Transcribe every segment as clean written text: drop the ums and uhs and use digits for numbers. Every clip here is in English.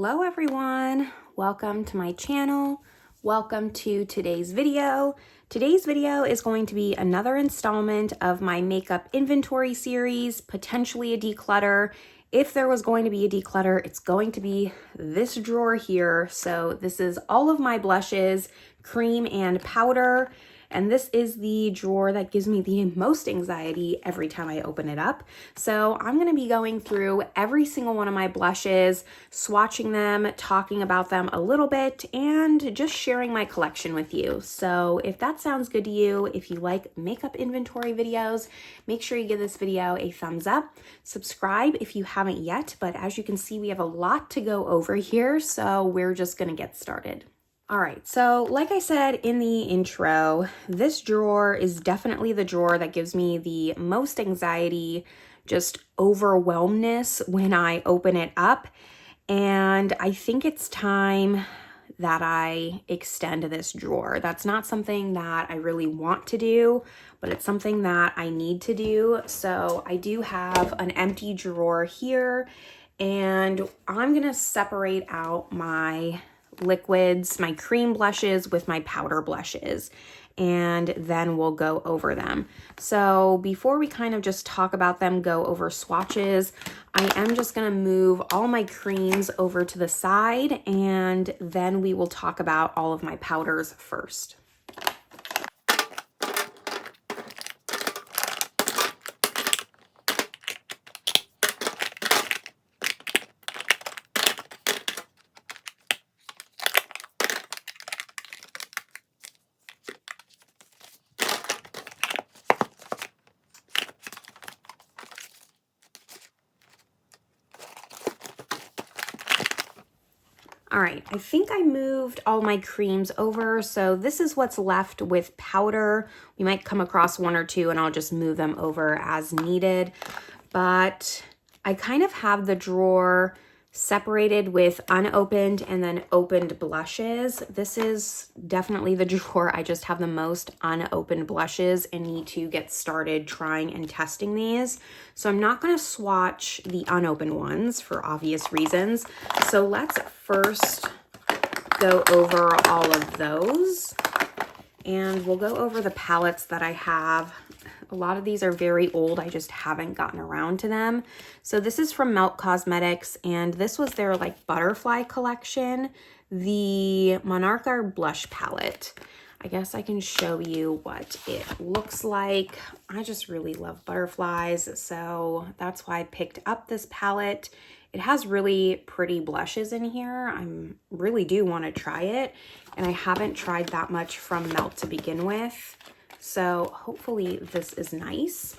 Hello everyone, welcome to my channel. Welcome to today's video. Today's video is going to be another installment of my makeup inventory series, potentially a declutter. If there was going to be a declutter, it's going to be this drawer here. So this is all of my blushes, cream and powder. And this is the drawer that gives me the most anxiety every time I open it up. So I'm going to be going through every single one of my blushes, swatching them, talking about them a little bit, and just sharing my collection with you. So if that sounds good to you, if you like makeup inventory videos, make sure you give this video a thumbs up. Subscribe if you haven't yet, but as you can see, we have a lot to go over here, so we're just going to get started. All right, so like I said in the intro, this drawer is definitely the drawer that gives me the most anxiety, just overwhelmness when I open it up. And I think it's time that I extend this drawer. That's not something that I really want to do, but it's something that I need to do. So I do have an empty drawer here, and I'm gonna separate out my liquids, my cream blushes with my powder blushes, and then we'll go over them. So before we kind of just talk about them, go over swatches, I am just going to move all my creams over to the side, and then we will talk about all of my powders first. All right, I think I moved all my creams over, so this is what's left with powder. We might come across one or two and I'll just move them over as needed, but I kind of have the drawer separated with unopened and then opened blushes. This is definitely the drawer I just have the most unopened blushes and need to get started trying and testing these. So I'm not going to swatch the unopened ones for obvious reasons. So let's first go over all of those, and we'll go over the palettes that I have. A lot of these are very old. I just haven't gotten around to them. So this is from Melt Cosmetics, and this was their like butterfly collection, the Monarch blush palette. I guess I can show you what it looks like. I just really love butterflies, so that's why I picked up this palette. It has really pretty blushes in here. I really do want to try it, and I haven't tried that much from Melt to begin with. So hopefully this is nice.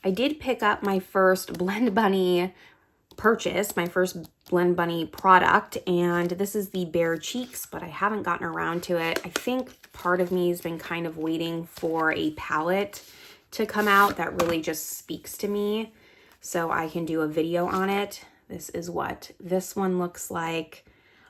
I did pick up my first Blend Bunny purchase, my first Blend Bunny product, and this is the Bare Cheeks, but I haven't gotten around to it. I think part of me has been kind of waiting for a palette to come out that really just speaks to me so I can do a video on it. This is what this one looks like.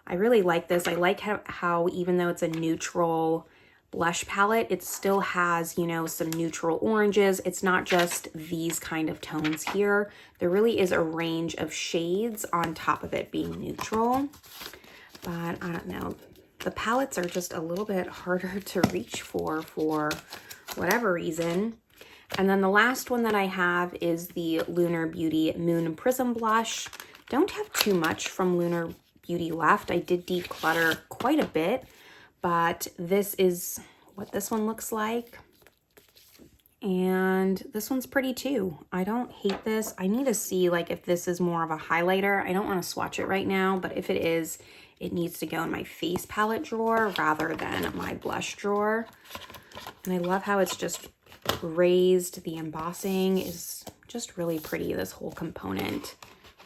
I really like this. I like how even though it's a neutral blush palette, it still has, you know, some neutral oranges. It's not just these kind of tones here. There really is a range of shades on top of it being neutral. But I don't know. The palettes are just a little bit harder to reach for whatever reason. And then the last one that I have is the Lunar Beauty Moon Prism Blush. Don't have too much from Lunar Beauty left. I did declutter quite a bit, but this is what this one looks like. And this one's pretty too. I don't hate this. I need to see like if this is more of a highlighter. I don't want to swatch it right now, but if it is, it needs to go in my face palette drawer rather than my blush drawer. And I love how it's just raised. The embossing is just really pretty, this whole component.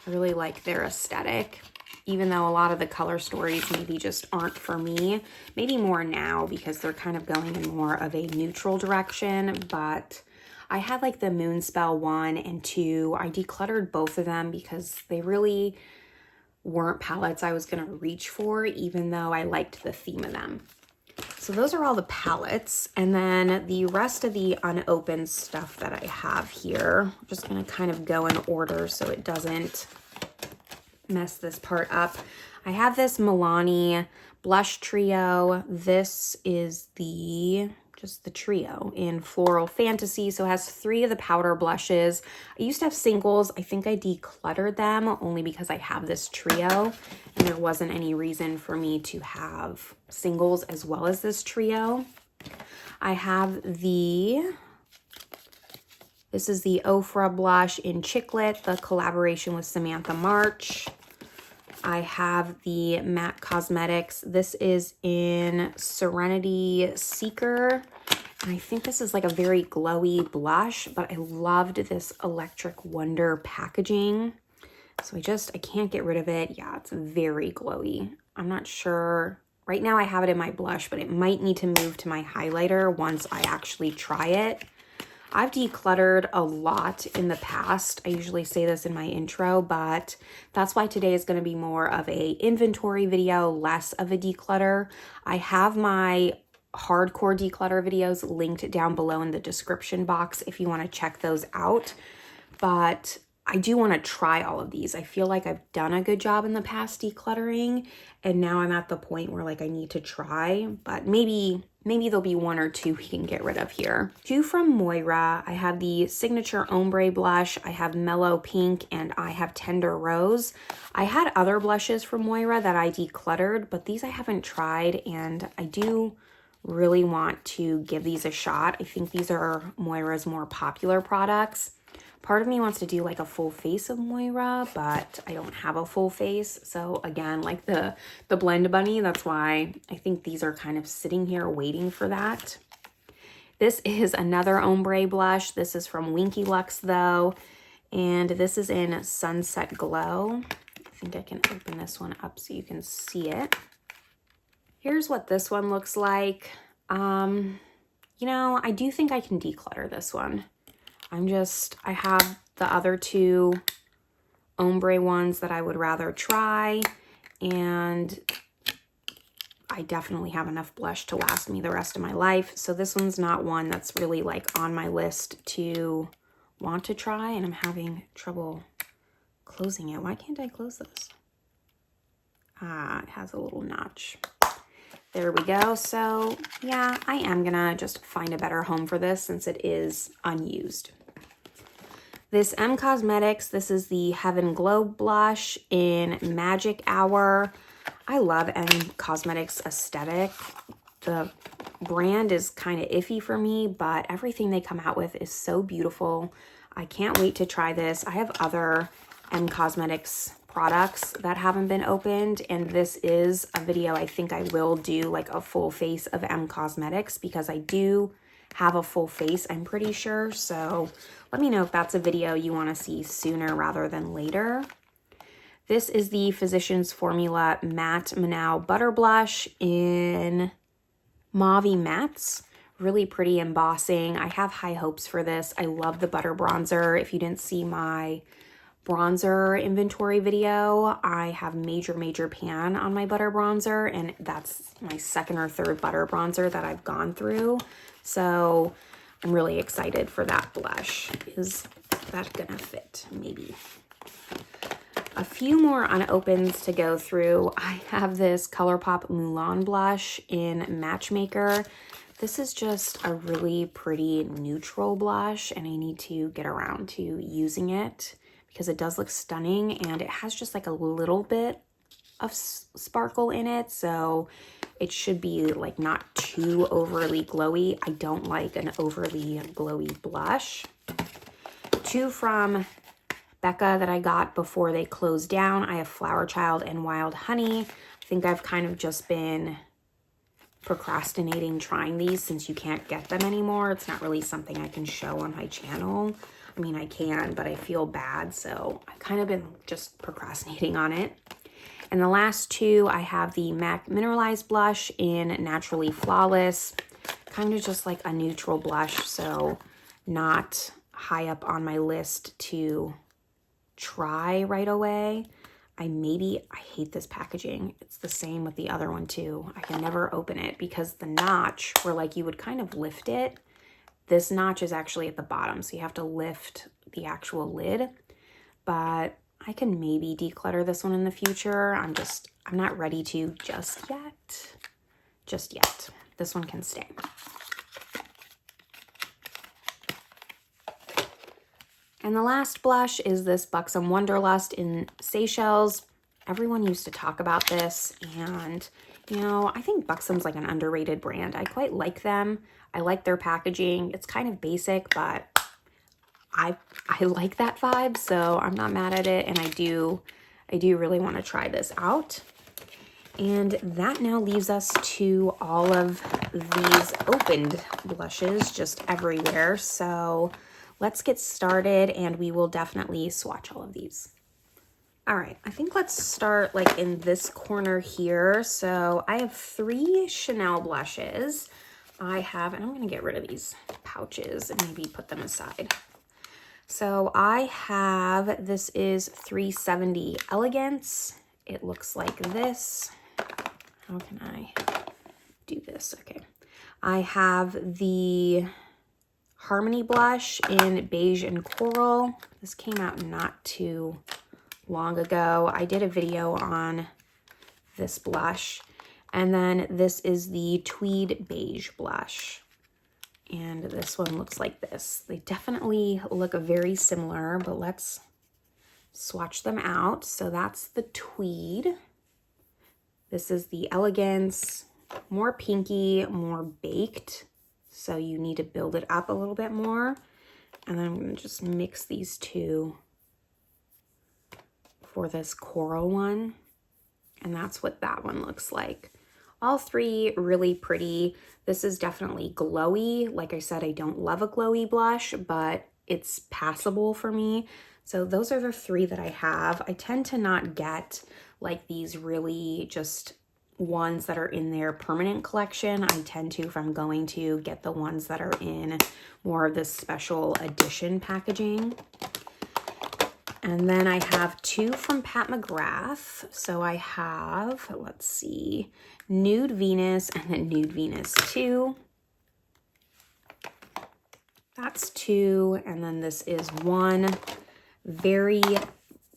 I really like their aesthetic, even though a lot of the color stories maybe just aren't for me. Maybe more now because they're kind of going in more of a neutral direction, but I had like the Moonspell 1 and 2. I decluttered both of them because they really weren't palettes I was gonna reach for, even though I liked the theme of them. So those are all the palettes, and then the rest of the unopened stuff that I have here, I'm just gonna kind of go in order so it doesn't mess this part up. I have this Milani blush trio. This is just the trio in Floral Fantasy. So it has 3 of the powder blushes. I used to have singles. I think I decluttered them only because I have this trio and there wasn't any reason for me to have singles as well as this trio. I have this is the Ofra blush in Chicklet, the collaboration with Samantha March. I have the MAC Cosmetics. This is in Serenity Seeker. And I think this is like a very glowy blush, but I loved this Electric Wonder packaging. So I can't get rid of it. Yeah, it's very glowy. I'm not sure. Right now I have it in my blush, but it might need to move to my highlighter once I actually try it. I've decluttered a lot in the past. I usually say this in my intro, but that's why today is going to be more of a inventory video, less of a declutter. I have my hardcore declutter videos linked down below in the description box if you want to check those out. But I do want to try all of these. I feel like I've done a good job in the past decluttering, and now I'm at the point where like I need to try, but maybe there'll be 1 or 2 we can get rid of here. 2 from Moira. I have the Signature Ombre Blush, I have Mellow Pink, and I have Tender Rose. I had other blushes from Moira that I decluttered, but these I haven't tried, and I do really want to give these a shot. I think these are Moira's more popular products. Part of me wants to do like a full face of Moira, but I don't have a full face. So again, like the Blend Bunny, that's why I think these are kind of sitting here waiting for that. This is another ombre blush. This is from Winky Lux though, and this is in Sunset Glow. I think I can open this one up so you can see it. Here's what this one looks like. You know, I do think I can declutter this one. I have the other 2 ombre ones that I would rather try, and I definitely have enough blush to last me the rest of my life. So this one's not one that's really like on my list to want to try, and I'm having trouble closing it. Why can't I close this? It has a little notch. There we go. So yeah, I am gonna just find a better home for this since it is unused. This M Cosmetics, this is the Heaven Glow blush in Magic Hour. I love M Cosmetics aesthetic. The brand is kind of iffy for me, but everything they come out with is so beautiful. I can't wait to try this. I have other M Cosmetics products that haven't been opened, and this is a video I think I will do, like a full face of M Cosmetics, because I do have a full face, I'm pretty sure. So let me know if that's a video you want to see sooner rather than later. This is the Physicians Formula Matte Manao Butter Blush in Mauve Mattes. Really pretty embossing. I have high hopes for this. I love the butter bronzer. If you didn't see my bronzer inventory video, I have major pan on my butter bronzer, and that's my 2nd or 3rd butter bronzer that I've gone through. So I'm really excited for that blush. Is that gonna fit? Maybe. A few more unopens to go through. I have this ColourPop Mulan blush in Matchmaker. This is just a really pretty neutral blush, and I need to get around to using it because it does look stunning, and it has just like a little bit of sparkle in it, so it should be like not too overly glowy. I don't like an overly glowy blush. 2 from Becca that I got before they closed down. I have Flower Child and Wild Honey. I think I've kind of just been procrastinating trying these since you can't get them anymore. It's not really something I can show on my channel. I mean, I can, but I feel bad, so I've kind of been just procrastinating on it. And the last 2, I have the MAC Mineralized Blush in Naturally Flawless. Kind of just like a neutral blush, so not high up on my list to try right away. I hate this packaging. It's the same with the other one too. I can never open it because the notch where like you would kind of lift it, this notch is actually at the bottom, so you have to lift the actual lid. But I can maybe declutter this one in the future. I'm not ready to just yet. Just yet. This one can stay. And the last blush is this Buxom Wanderlust in Seychelles. Everyone used to talk about this, and you know, I think Buxom's like an underrated brand. I quite like them. I like their packaging. It's kind of basic, but I like that vibe, so I'm not mad at it, and I do really want to try this out. And that now leaves us to all of these opened blushes just everywhere. So let's get started, and we will definitely swatch all of these. All right, I think let's start like in this corner here. So I have 3 Chanel blushes. And I'm gonna get rid of these pouches and maybe put them aside. So I have, this is 370 Elegance. It looks like this. How can I do this? Okay. I have the Harmony blush in Beige and Coral. This came out not too long ago. I did a video on this blush. And then this is the Tweed Beige blush. And this one looks like this. They definitely look very similar, but let's swatch them out. So that's the Tweed. This is the Elegance, more pinky, more baked. So you need to build it up a little bit more. And then I'm gonna just mix these two for this coral one. And that's what that one looks like. All 3 really pretty. This is definitely glowy. Like I said, I don't love a glowy blush, but it's passable for me. So those are the 3 that I have. I tend to not get like these really just ones that are in their permanent collection. I tend to, if I'm going to, get the ones that are in more of this special edition packaging. And then I have 2 from Pat McGrath. So I have, let's see, Nude Venus and then Nude Venus 2. That's 2. And then this is 1. Very,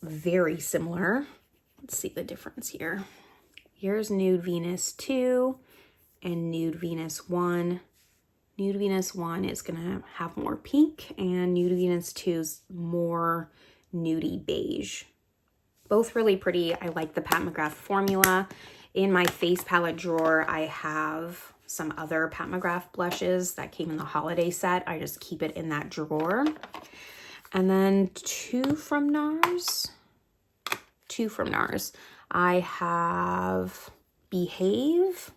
very similar. Let's see the difference here. Here's Nude Venus 2 and Nude Venus 1. Nude Venus 1 is going to have more pink, and Nude Venus 2 is more nudie beige. Both really pretty. I like the Pat McGrath formula. In my face palette drawer, I have some other Pat McGrath blushes that came in the holiday set. I just keep it in that drawer. And then 2 from NARS. 2 from NARS. I have Behave.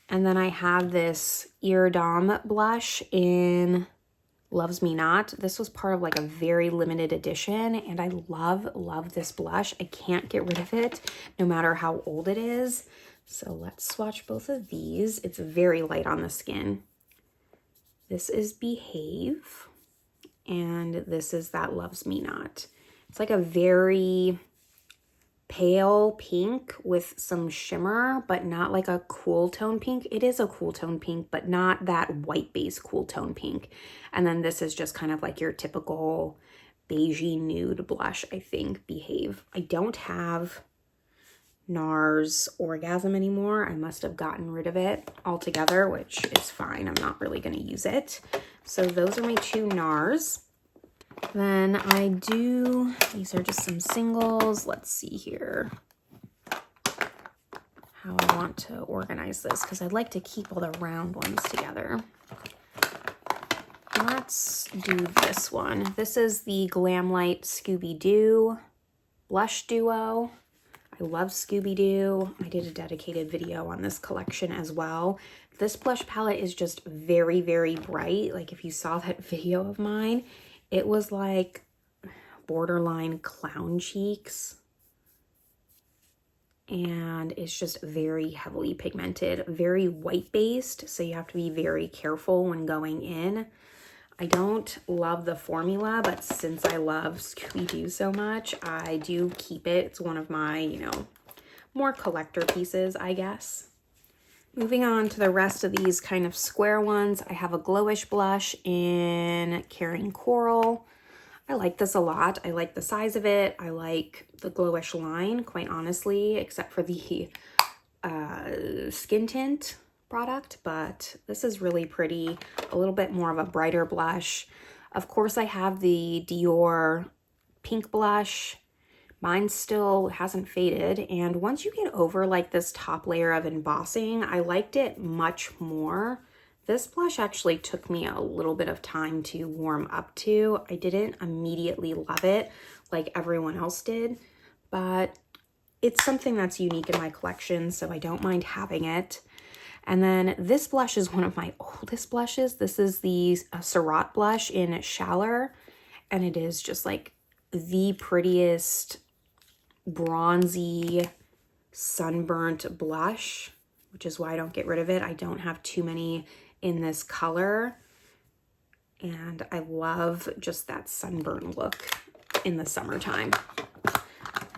And then I have this Eardom blush in Loves Me Not. This was part of like a very limited edition, and I love this blush. I can't get rid of it no matter how old it is. So let's swatch both of these. It's very light on the skin. This is Behave, and this is that Loves Me Not. It's like a very pale pink with some shimmer, but not like a cool tone pink. It is a cool tone pink, but not that white base cool tone pink. And then this is just kind of like your typical beigey nude blush, I think, Behave. I don't have NARS Orgasm anymore. I must have gotten rid of it altogether, which is fine. I'm not really going to use it. So those are my 2 NARS. Then these are just some singles. Let's see here how I want to organize this, because I'd like to keep all the round ones together. Let's do this one. This is the Glamlite Scooby Doo Blush Duo. I love Scooby Doo. I did a dedicated video on this collection as well. This blush palette is just very, very bright. Like if you saw that video of mine, it was like borderline clown cheeks. And it's just very heavily pigmented, very white based. So you have to be very careful when going in. I don't love the formula, but since I love Scooby Doo so much, I do keep it. It's one of my, more collector pieces, I guess. Moving on to the rest of these kind of square ones, I have a glowish blush in Caring Coral. I like this a lot. I like the size of it. I like the glowish line, quite honestly, except for the skin tint product, but this is really pretty. A little bit more of a brighter blush. Of course, I have the Dior pink blush. Mine still hasn't faded, and once you get over like this top layer of embossing, I liked it much more. This blush actually took me a little bit of time to warm up to. I didn't immediately love it like everyone else did, but it's something that's unique in my collection, so I don't mind having it. And then this blush is one of my oldest blushes. This is the Surratt blush in Shallow, and it is just like the prettiest bronzy sunburnt blush, which is why I don't get rid of it. I don't have too many in this color, and I love just that sunburn look in the summertime.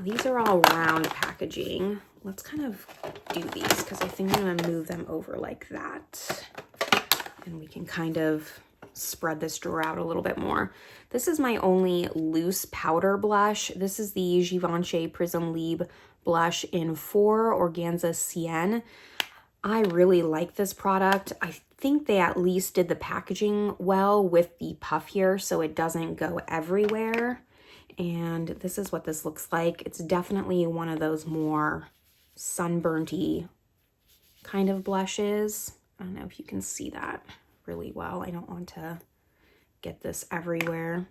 These are all round packaging. Let's kind of do these because I think I'm gonna move them over like that, and we can kind of spread this drawer out a little bit more. This is my only loose powder blush. This is the Givenchy Prism Libre blush in 4 Organza Sienne. I really like this product. I think they at least did the packaging well with the puff here so it doesn't go everywhere. And this is what this looks like. It's definitely one of those more sunburnty kind of blushes. I don't know if you can see that really well. I don't want to get this everywhere.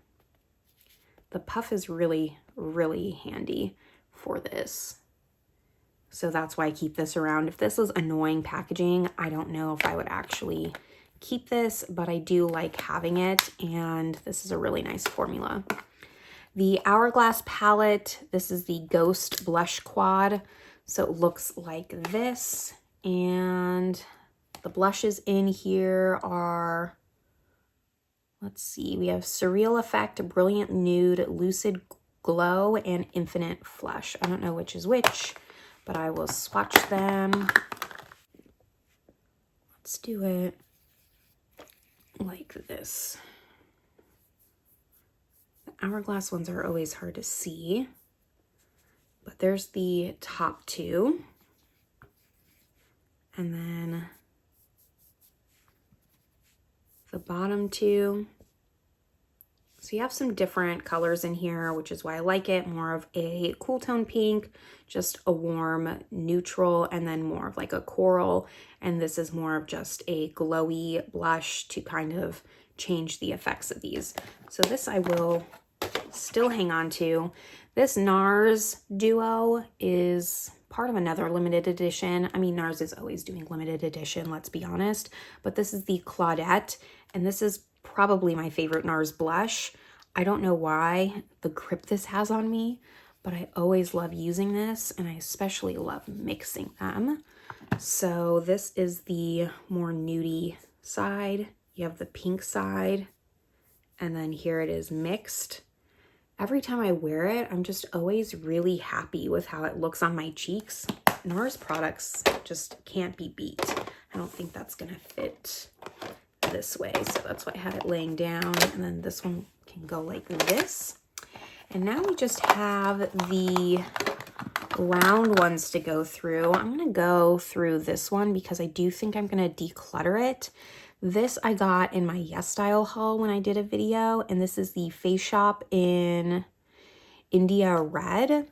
The puff is really, really handy for this. So that's why I keep this around. If this was annoying packaging, I don't know if I would actually keep this, but I do like having it, and this is a really nice formula. The Hourglass palette, this is the Ghost Blush Quad. So it looks like this, and the blushes in here are, let's see, we have Surreal Effect, Brilliant Nude, Lucid Glow, and Infinite Flush. I don't know which is which, but I will swatch them. Let's do it like this. The Hourglass ones are always hard to see, but there's the top two. And then the bottom two. So you have some different colors in here, which is why I like it. More of a cool tone pink, just a warm neutral, and then more of like a coral. And this is more of just a glowy blush to kind of change the effects of these. So this I will still hang on to. This NARS duo is part of another limited edition. I mean, NARS is always doing limited edition, let's be honest. But this is the Claudette, and this is probably my favorite NARS blush. I don't know why the grip this has on me, but I always love using this, and I especially love mixing them. So this is the more nudie side. You have the pink side, and then here it is mixed. Every time I wear it, I'm just always really happy with how it looks on my cheeks. NARS products just can't be beat. I don't think that's gonna fit this way, so that's why I had it laying down, and then this one can go like this. And now we just have the round ones to go through. I'm gonna go through this one because I do think I'm gonna declutter it. This I got in my YesStyle haul when I did a video, and this is the Face Shop in India Red.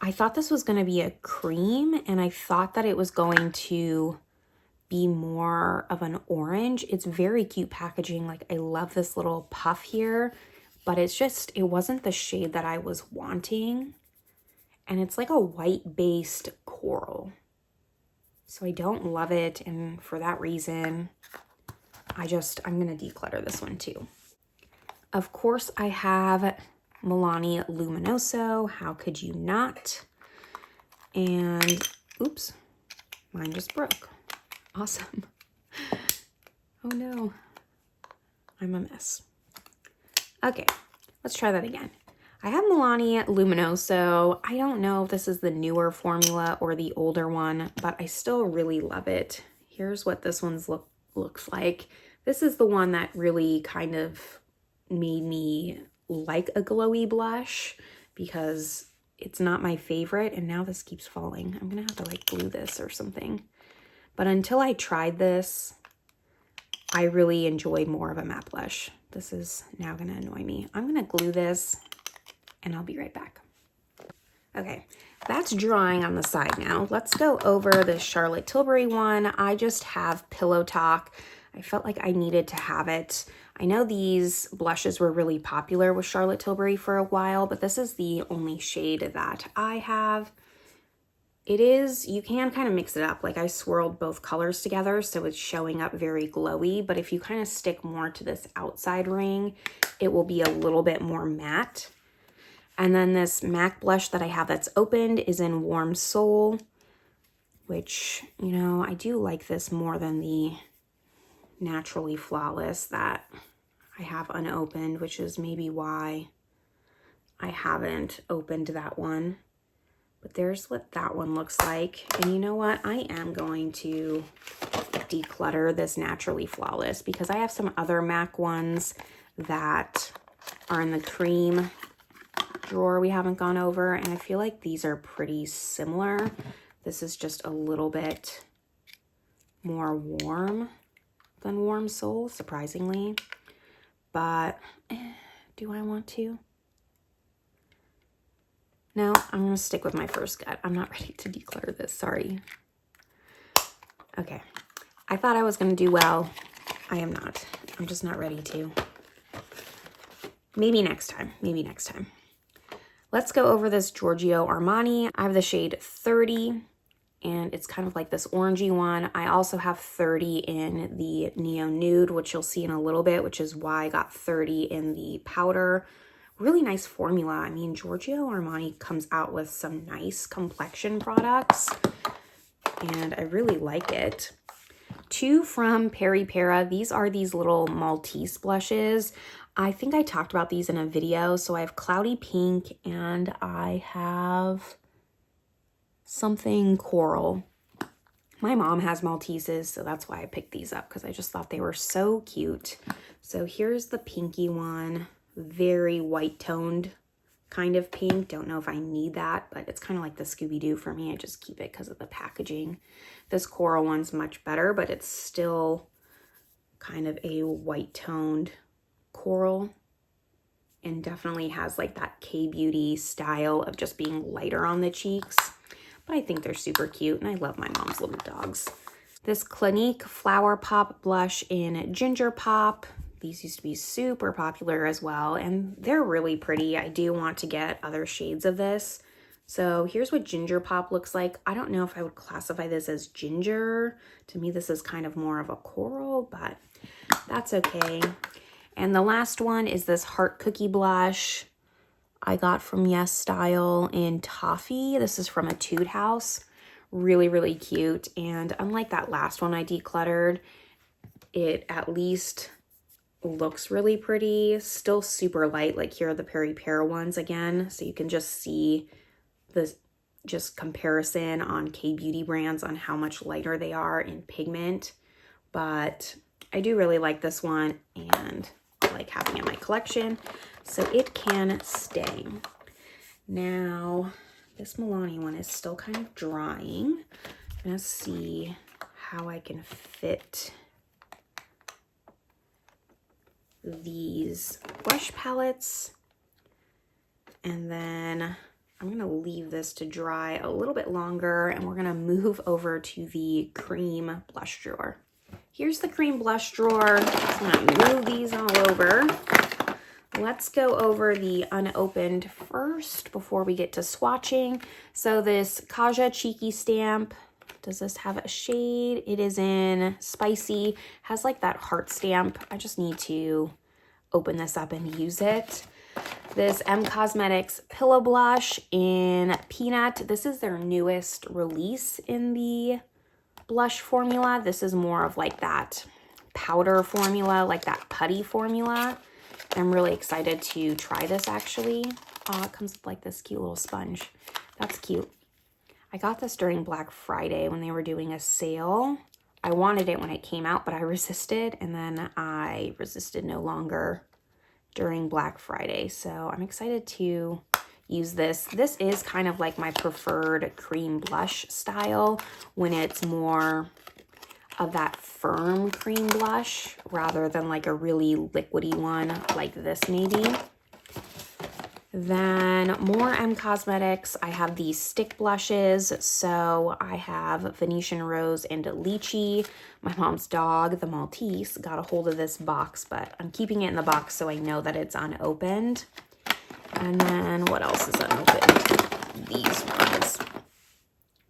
I thought this was gonna be a cream, and I thought that it was going to be more of an orange. It's very cute packaging. Like, I love this little puff here, but it's just, it wasn't the shade that I was wanting. And it's like a white based coral. So I don't love it. And for that reason, I'm gonna declutter this one too. Of course, I have Milani Luminoso. How could you not? And oops, mine just broke. Awesome. Oh no, I'm a mess. Okay, let's try that again. I have Milani Luminoso. I don't know if this is the newer formula or the older one, but I still really love it. Here's what this one's looks like. This is the one that really kind of made me like a glowy blush because it's not my favorite. And now this keeps falling. I'm gonna have to like glue this or something. But until I tried this, I really enjoy more of a matte blush. This is now gonna annoy me. I'm gonna glue this and I'll be right back. Okay, that's drying on the side now. Let's go over the Charlotte Tilbury one. I just have Pillow Talk. I felt like I needed to have it. I know these blushes were really popular with Charlotte Tilbury for a while, but this is the only shade that I have. It is, you can kind of mix it up. Like I swirled both colors together, so it's showing up very glowy, but if you kind of stick more to this outside ring, it will be a little bit more matte. And then this MAC blush that I have that's opened is in Warm Soul, which, you know, I do like this more than the Naturally Flawless that I have unopened, which is maybe why I haven't opened that one. But there's what that one looks like. And you know what? I am going to declutter this Naturally Flawless because I have some other MAC ones that are in the cream drawer we haven't gone over, and I feel like these are pretty similar. This is just a little bit more warm than Warm Soul, surprisingly. But do I want to? No, I'm gonna stick with my first gut. I'm not ready to declutter this, sorry. Okay, I thought I was gonna do well. I am not. I'm just not ready to. Maybe next time, maybe next time. Let's go over this Giorgio Armani. I have the shade 30, and it's kind of like this orangey one. I also have 30 in the Neo Nude, which you'll see in a little bit, which is why I got 30 in the powder. Really nice formula. I mean, Giorgio Armani comes out with some nice complexion products, and I really like it. Two from Peri Para. These are these little Maltese blushes. I think I talked about these in a video. So I have Cloudy Pink and I have something coral. My mom has Malteses, so that's why I picked these up because I just thought they were so cute. So here's the pinky one, very white toned kind of pink. Don't know if I need that, but it's kind of like the Scooby Doo for me. I just keep it because of the packaging. This coral one's much better, but it's still kind of a white toned coral and definitely has like that K-beauty style of just being lighter on the cheeks. But I think they're super cute and I love my mom's little dogs. This Clinique Flower Pop blush in Ginger Pop. These used to be super popular as well, and they're really pretty. I do want to get other shades of this. So here's what Ginger Pop looks like. I don't know if I would classify this as ginger. To me, this is kind of more of a coral, but that's okay. And the last one is this Heart Cookie blush I got from YesStyle in Toffee. This is from Etude House. Really, really cute. And unlike that last one I decluttered, it at least looks really pretty. Still super light. Like here are the Peri Para ones again. So you can just see the just comparison on K-beauty brands on how much lighter they are in pigment. But I do really like this one and I like having it in my collection. So it can stay. Now, this Milani one is still kind of drying. I'm gonna see how I can fit these blush palettes. And then I'm gonna leave this to dry a little bit longer and we're gonna move over to the cream blush drawer. Here's the cream blush drawer. I'm gonna move these all over. Let's go over the unopened first before we get to swatching. So this Kaja Cheeky Stamp, does this have a shade? It is in Spicy, has like that heart stamp. I just need to open this up and use it. This M Cosmetics Pillow Blush in Peanut. This is their newest release in the blush formula. This is more of like that powder formula, like that putty formula. I'm really excited to try this actually. It comes with like this cute little sponge. That's cute. I got this during Black Friday when they were doing a sale. I wanted it when it came out, but I resisted, and then I resisted no longer. during Black Friday. So I'm excited to use this. This is kind of like my preferred cream blush style when it's more of that firm cream blush rather than like a really liquidy one like this maybe. Then more M Cosmetics. I have these stick blushes. So I have Venetian Rose and Lychee. My mom's dog, the Maltese, got a hold of this box, but I'm keeping it in the box so I know that it's unopened. And then what else is unopened? These ones.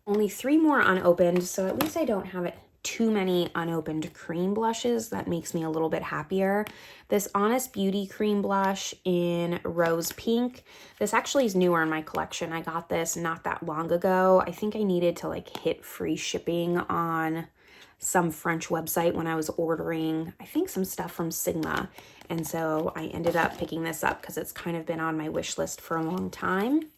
Only 3 more unopened, so at least I don't have too many unopened cream blushes. That makes me a little bit happier. This Honest Beauty cream blush in Rose Pink. This actually is newer in my collection. I got this not that long ago. I think I needed to like hit free shipping on some French website when I was ordering, I think, some stuff from Sigma. And so I ended up picking this up because it's kind of been on my wish list for a long time.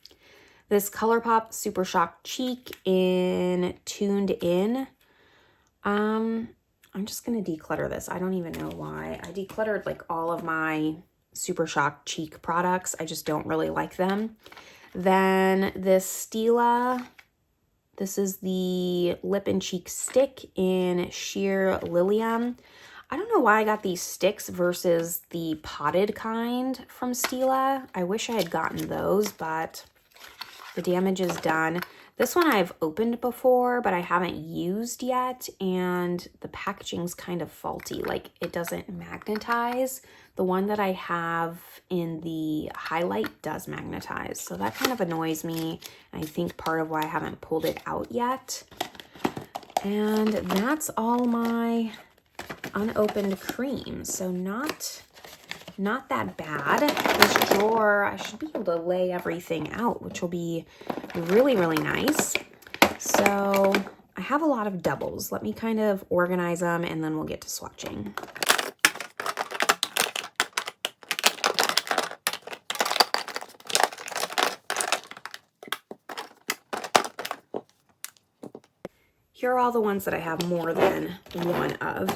This ColourPop Super Shock Cheek in Tuned In. I'm just going to declutter this. I don't even know why. I decluttered like all of my Super Shock Cheek products. I just don't really like them. Then this Stila. This is the Lip and Cheek Stick in Sheer Lilium. I don't know why I got these sticks versus the potted kind from Stila. I wish I had gotten those, but the damage is done. This one I've opened before, but I haven't used yet, and the packaging's kind of faulty. Like, it doesn't magnetize. The one that I have in the highlight does magnetize, so that kind of annoys me. I think part of why I haven't pulled it out yet. And that's all my unopened creams, so not that bad. This drawer, I should be able to lay everything out, which will be really, really nice. So I have a lot of doubles. Let me kind of organize them and then we'll get to swatching. Here are all the ones that I have more than one of.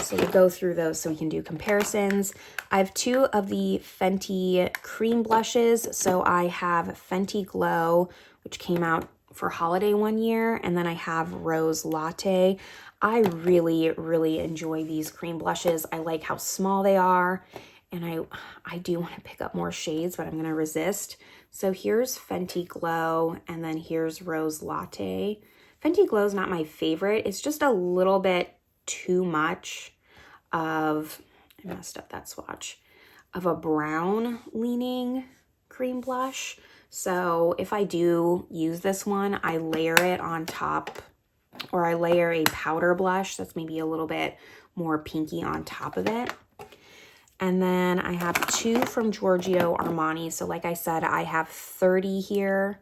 So we'll go through those so we can do comparisons. I have 2 of the Fenty cream blushes. So I have Fenty Glow, which came out for holiday one year, and then I have Rose Latte. I really, really enjoy these cream blushes. I like how small they are, and I do want to pick up more shades, but I'm going to resist. So here's Fenty Glow, and then here's Rose Latte. Fenty Glow is not my favorite. It's just a little bit too much of, I messed up that swatch, of a brown leaning cream blush. So if I do use this one, I layer it on top, or I layer a powder blush that's maybe a little bit more pinky on top of it. And then I have 2 from Giorgio Armani. So like I said, I have 30 here,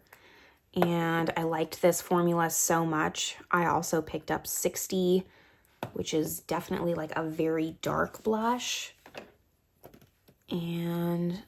and I liked this formula so much. I also picked up 60, which is definitely like a very dark blush. And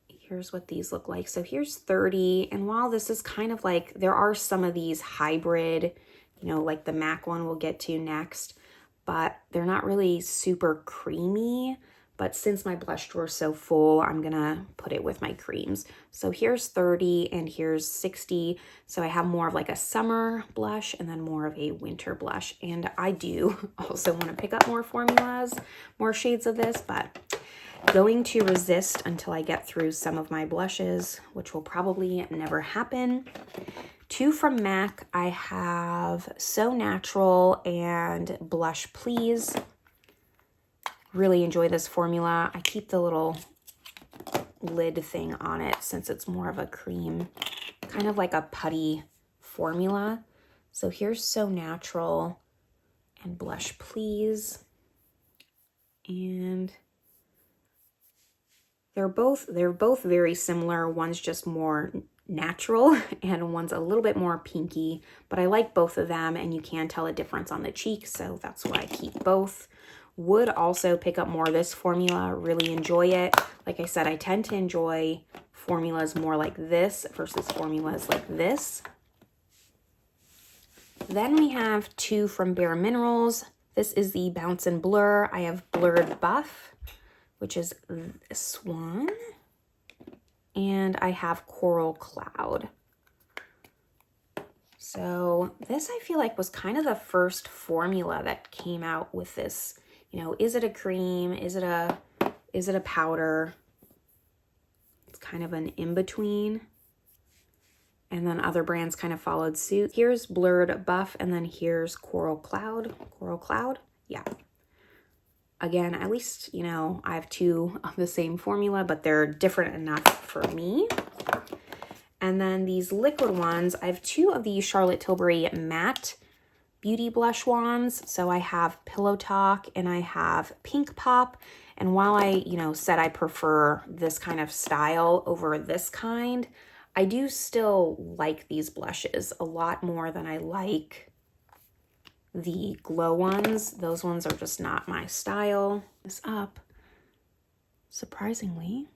here's what these look like. So here's 30. And while this is kind of like, there are some of these hybrid, you know, like the MAC one we'll get to next, but they're not really super creamy. But since my blush drawer is so full, I'm gonna put it with my creams. So here's 30 and here's 60. So I have more of like a summer blush and then more of a winter blush. And I do also want to pick up more formulas, more shades of this, but going to resist until I get through some of my blushes, which will probably never happen. 2 from MAC, I have So Natural and Blush Please. Really enjoy this formula. I keep the little lid thing on it since it's more of a cream, kind of like a putty formula. So here's So Natural and Blush Please. And they're both very similar. One's just more natural and one's a little bit more pinky, but I like both of them, and you can tell a difference on the cheeks, so that's why I keep both. Would also pick up more of this formula, really enjoy it. Like I said, I tend to enjoy formulas more like this versus formulas like this. Then we have 2 from Bare Minerals. This is the Bounce and Blur. I have Blurred Buff. which is this one. And I have Coral Cloud. So this I feel like was kind of the first formula that came out with this, you know, is it a cream? Is it a powder? It's kind of an in-between. And then other brands kind of followed suit. Here's Blurred Buff, and then here's Coral Cloud. Coral Cloud? Yeah. Again, at least, you know, I have two of the same formula, but they're different enough for me. And then these liquid ones, I have two of the Charlotte Tilbury matte beauty blush wands. So I have Pillow Talk and I have Pink Pop. And while I, you know, said I prefer this kind of style over this kind, I do still like these blushes a lot more than I like the glow ones. Those ones are just not my style. This up, surprisingly.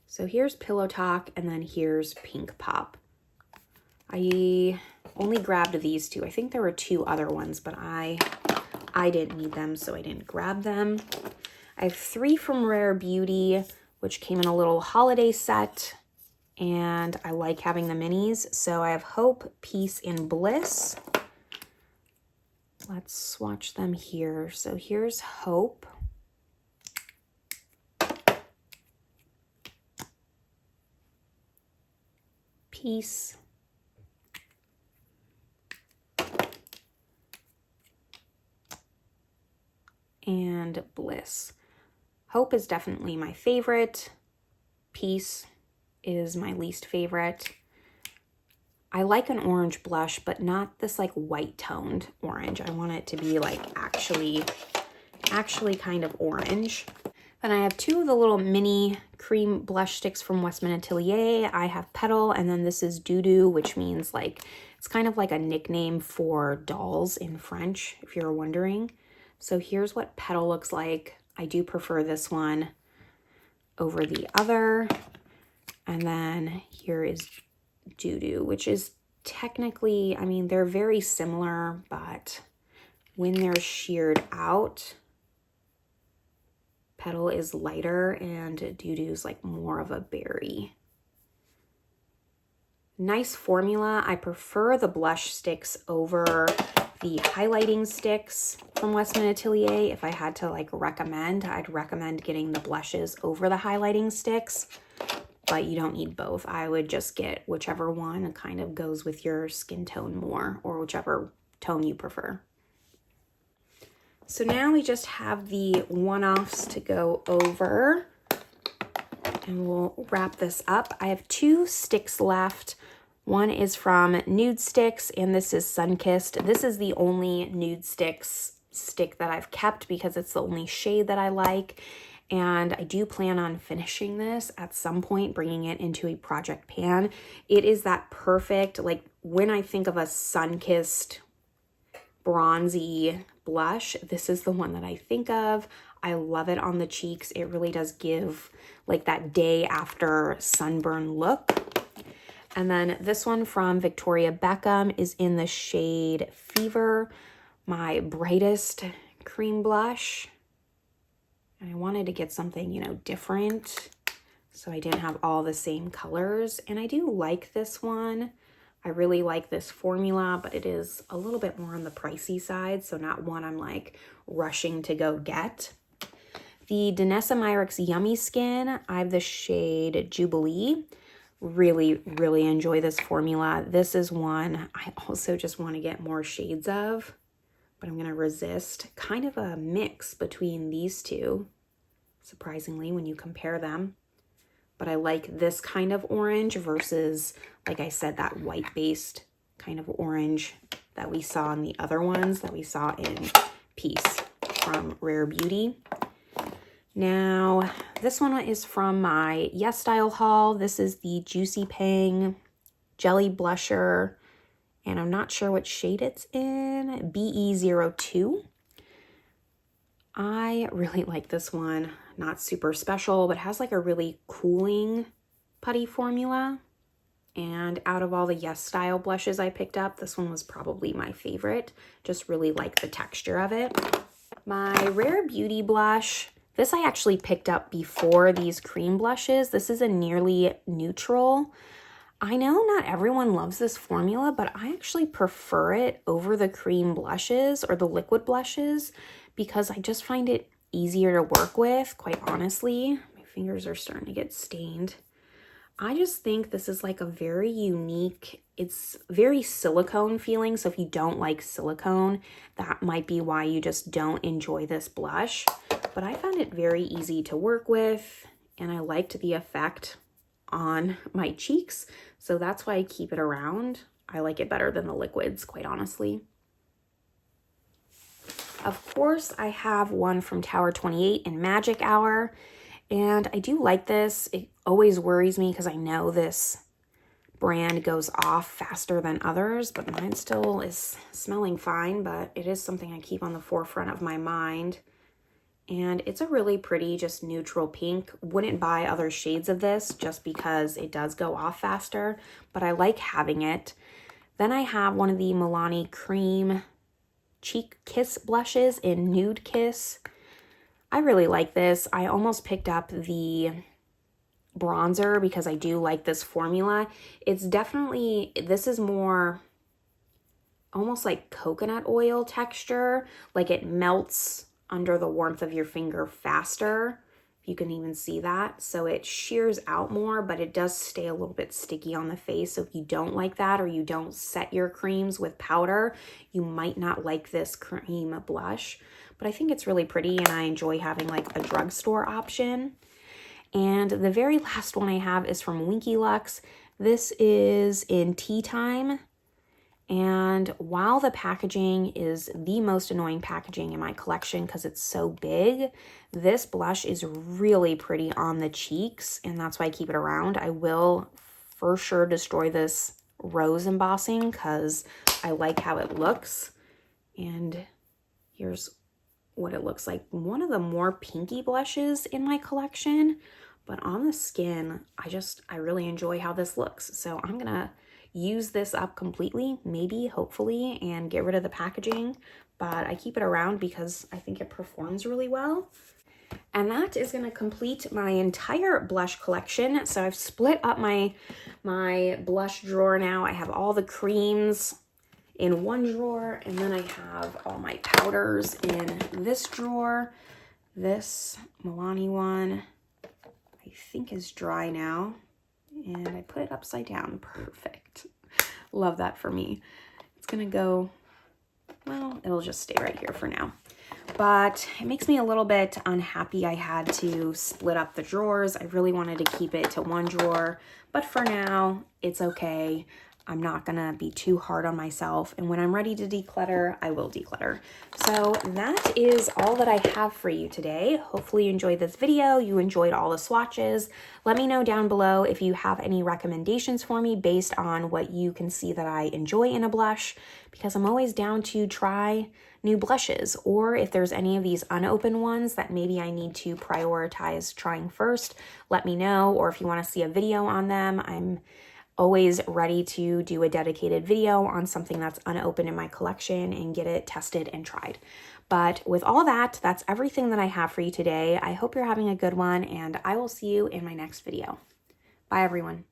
So here's Pillow Talk, and then here's Pink Pop. I only grabbed these two. I think there were two other ones, but I didn't need them, so I didn't grab them. I have three from Rare Beauty, which came in a little holiday set, and I like having the minis. So I have Hope, Peace, and Bliss. Let's swatch them here. So here's Hope. Peace. And Bliss. Hope is definitely my favorite. Peace is my least favorite. I like an orange blush, but not this like white toned orange. I want it to be like actually kind of orange. Then I have two of the little mini cream blush sticks from Westman Atelier. I have Petal, and then this is Doo Doo, which means like, it's kind of like a nickname for dolls in French, if you're wondering. So here's what Petal looks like. I do prefer this one over the other. And then here is Doo Doo, which is technically, I mean, they're very similar, but when they're sheared out, Petal is lighter and Doo Doo's like more of a berry. Nice formula. I prefer the blush sticks over the highlighting sticks from Westman Atelier. If I had to like recommend, I'd recommend getting the blushes over the highlighting sticks, but you don't need both. I would just get whichever one kind of goes with your skin tone more, or whichever tone you prefer. So now we just have the one-offs to go over, and we'll wrap this up. I have two sticks left. One is from Nude Sticks, and this is Sunkissed. This is the only Nude Sticks stick that I've kept because it's the only shade that I like. And I do plan on finishing this at some point, bringing it into a project pan. It is that perfect, like when I think of a sun-kissed bronzy blush, this is the one that I think of. I love it on the cheeks. It really does give like that day after sunburn look. And then this one from Victoria Beckham is in the shade Fever, my brightest cream blush. And I wanted to get something, you know, different, so I didn't have all the same colors. And I do like this one. I really like this formula, but it is a little bit more on the pricey side, so not one I'm like rushing to go get. The Danessa Myricks Yummy Skin, I have the shade Jubilee. Really, really enjoy this formula. This is one I also just want to get more shades of, but I'm going to resist. Kind of a mix between these two, surprisingly, when you compare them. But I like this kind of orange versus, like I said, that white-based kind of orange that we saw in the other ones that we saw in Peace from Rare Beauty. Now, this one is from my YesStyle haul. This is the Juicy Pang Jelly Blusher, and I'm not sure what shade it's in, BE02. I really like this one. Not super special, but has like a really cooling putty formula. And out of all the YesStyle blushes I picked up, this one was probably my favorite. Just really like the texture of it. My Rare Beauty blush, this I actually picked up before these cream blushes. This is a Nearly Neutral. I know not everyone loves this formula, but I actually prefer it over the cream blushes or the liquid blushes because I just find it easier to work with, quite honestly. My fingers are starting to get stained. I just think this is like a very unique, it's very silicone feeling. So if you don't like silicone, that might be why you just don't enjoy this blush. But I found it very easy to work with and I liked the effect on my cheeks. So that's why I keep it around. I like it better than the liquids, quite honestly. Of course, I have one from Tower 28 in Magic Hour. And I do like this. It always worries me because I know this brand goes off faster than others, but mine still is smelling fine, but it is something I keep on the forefront of my mind. And it's a really pretty, just neutral pink. Wouldn't buy other shades of this just because it does go off faster, but I like having it. Then I have one of the Milani Cream Cheek Kiss blushes in Nude Kiss. I really like this. I almost picked up the bronzer because I do like this formula. It's definitely, this is more almost like coconut oil texture, like it melts under the warmth of your finger faster. You can even see that. So it shears out more, but it does stay a little bit sticky on the face. So if you don't like that or you don't set your creams with powder, you might not like this cream blush. But I think it's really pretty and I enjoy having like a drugstore option. And the very last one I have is from Winky Lux. This is in Tea Time. And while the packaging is the most annoying packaging in my collection because it's so big, this blush is really pretty on the cheeks, and that's why I keep it around. I will for sure destroy this rose embossing because I like how it looks. And here's what it looks like. One of the more pinky blushes in my collection, but on the skin, I really enjoy how this looks. So I'm gonna use this up completely, maybe, hopefully, and get rid of the packaging, but I keep it around because I think it performs really well. And that is going to complete my entire blush collection. So I've split up my blush drawer now. I have all the creams in one drawer, and then I have all my powders in this drawer. This Milani one, I think, is dry now. And I put it upside down. Perfect. Love that for me. It's gonna go, well, it'll just stay right here for now. But it makes me a little bit unhappy I had to split up the drawers. I really wanted to keep it to one drawer, but for now, it's okay. I'm not gonna be too hard on myself. And when I'm ready to declutter, I will declutter. So that is all that I have for you today. Hopefully you enjoyed this video. You enjoyed all the swatches. Let me know down below if you have any recommendations for me based on what you can see that I enjoy in a blush, because I'm always down to try new blushes, or if there's any of these unopened ones that maybe I need to prioritize trying first, let me know. Or if you want to see a video on them, I'm always ready to do a dedicated video on something that's unopened in my collection and get it tested and tried. But with all that, that's everything that I have for you today. I hope you're having a good one, and I will see you in my next video. Bye, everyone.